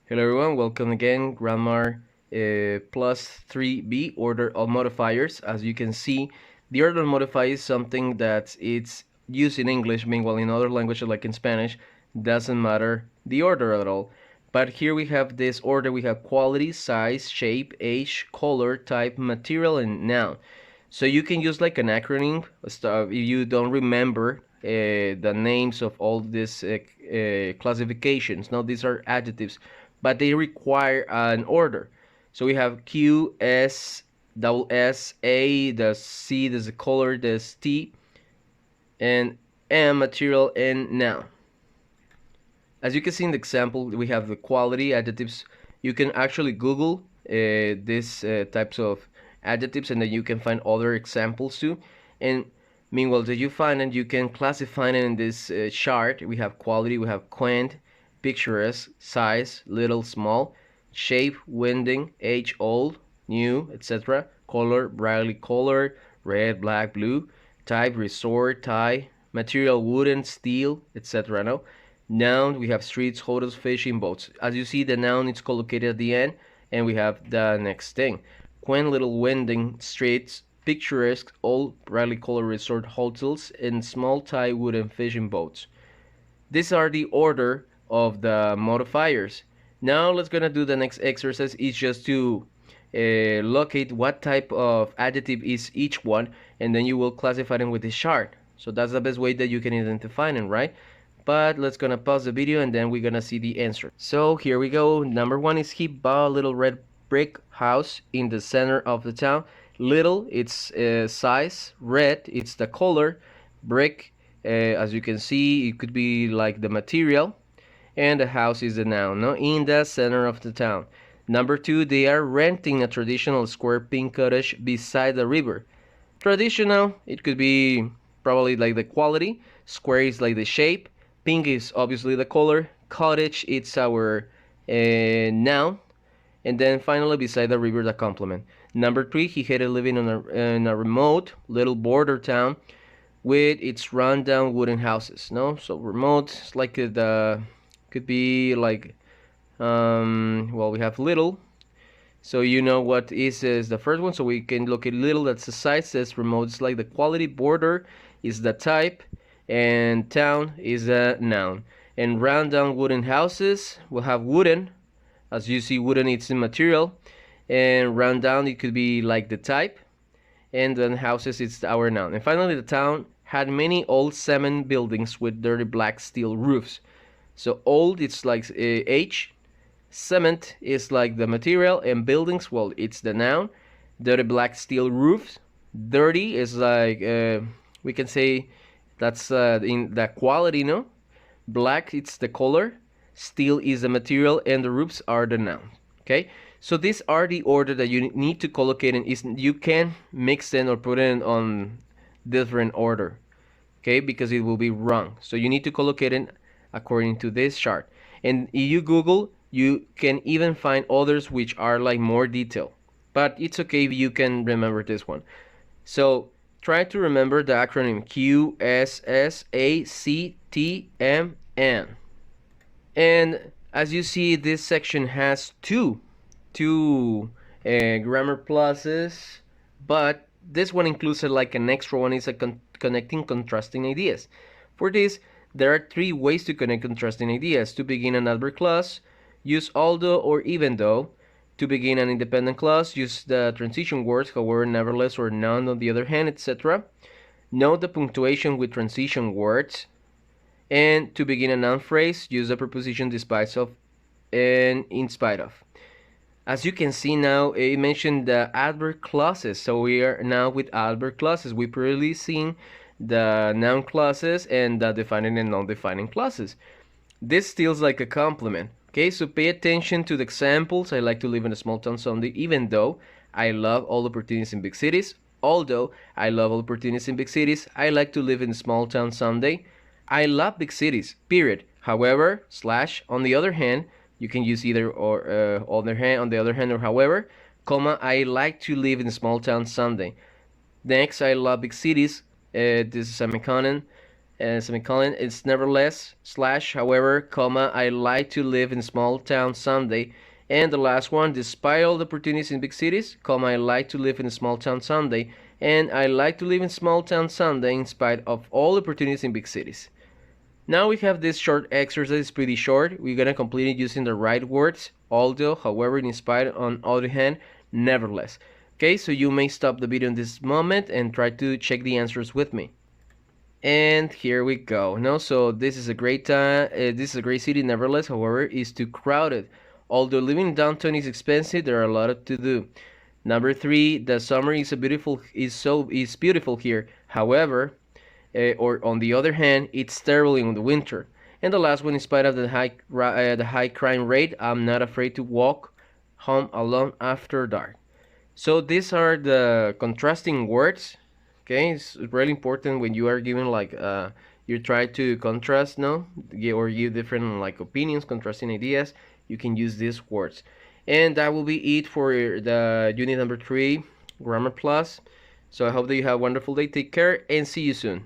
Hello everyone, welcome again. Grammar plus 3b, order of modifiers. As you can see, the order of modifiers is something that it's used in English, meanwhile in other languages like in Spanish, doesn't matter the order at all. But here we have this order, we have quality, size, shape, age, color, type, material, and noun. So you can use like an acronym stuff if you don't remember the names of all these classifications. Now these are adjectives, but they require an order. So we have Q, S, double S, A, the C, there's a color, there's T, and M, material, and noun. As you can see in the example, we have the quality adjectives. You can actually Google these types of adjectives, and then you can find other examples too. And meanwhile, that you find and you can classify it in this chart. We have quality, we have quaint, picturesque, size, little, small, shape, winding, age, old, new, etc. Color, brightly colored, red, black, blue. Type, resort, tie. Material, wooden, steel, etc. No. Noun, we have streets, hotels, fishing, boats. As you see, the noun is collocated at the end, and we have the next thing. Quaint little winding streets, picturesque, old, brightly colored resort hotels, and small Thai wooden fishing boats. These are the order of the modifiers. Now let's gonna do the next exercise. Is just to locate what type of adjective is each one, and then you will classify them with this chart. So that's the best way that you can identify them, right? But let's gonna pause the video and then we're gonna see the answer. So here we go. Number one is he bought a little red brick house in the center of the town. Little, it's size. Red, it's the color. Brick, as you can see, it could be like the material. And the house is the noun, no? In the center of the town. Number two, they are renting a traditional square pink cottage beside the river. Traditional, it could be probably like the quality. Square is like the shape. Pink is obviously the color. Cottage, it's our noun. And then finally, beside the river, the complement. Number three, he hated living in a remote little border town with its rundown wooden houses. No, so remote, it's like the could be like well, we have little. So you know what is the first one. So we can look at little. That's the size. Says remote is like the quality. Border is the type, and town is a noun. And round down wooden houses will have wooden. As you see, wooden it's in material, and round down it could be like the type, and then houses it's our noun. And finally, the town had many old cement buildings with dirty black steel roofs. So old it's like age. Cement is like the material, and buildings, well, it's the noun. Dirty black steel roofs. Dirty is like we can say that's in the quality, no? Black it's the color. Steel is the material, and the roofs are the noun. Okay, so these are the order that you need to collocate in. Is you can mix them or put it on different order, okay, because it will be wrong. So you need to collocate it according to this chart. And if you Google, you can even find others which are like more detailed, but it's okay if you can remember this one. So try to remember the acronym Q S S A C T M N. And as you see, this section has two grammar pluses, but this one includes like an extra one. Is a connecting contrasting ideas. For this, there are three ways to connect contrasting ideas. To begin an adverb clause, use although or even though. To begin an independent clause, use the transition words, however, nevertheless, or none on the other hand, etc. Note the punctuation with transition words. And to begin a noun phrase, use the preposition despite of and in spite of. As you can see now, it mentioned the adverb clauses. So we are now with adverb clauses. We previously seen the noun clauses and the defining and non-defining clauses. This feels like a complement. Okay, so pay attention to the examples. I like to live in a small town someday, even though I love all opportunities in big cities. Although I love all opportunities in big cities, I like to live in a small town someday. I love big cities, period. However, slash, on the other hand, you can use either or on the other hand, or however, comma, I like to live in a small town someday. Next, I love big cities. This is semicolon. semicolon, it's nevertheless, slash, however, comma, I like to live in small town someday. And the last one, despite all the opportunities in big cities, comma, I like to live in a small town someday. And I like to live in small town someday in spite of all the opportunities in big cities. Now we have this short exercise, it's pretty short. We're gonna complete it using the right words, although, however, in spite, on other hand, nevertheless. Okay, so you may stop the video in this moment and try to check the answers with me. And here we go. No, so this is a great this is a great city. Nevertheless, however, is too crowded. Although living in downtown is expensive, there are a lot to do. Number three, the summer is beautiful here. However, or on the other hand, it's terrible in the winter. And the last one, in spite of the high crime rate, I'm not afraid to walk home alone after dark. So these are the contrasting words. Okay, it's really important when you are given like you try to contrast, no, or give different like opinions, contrasting ideas. You can use these words, and that will be it for the unit number 3, Grammar Plus. So I hope that you have a wonderful day. Take care and see you soon.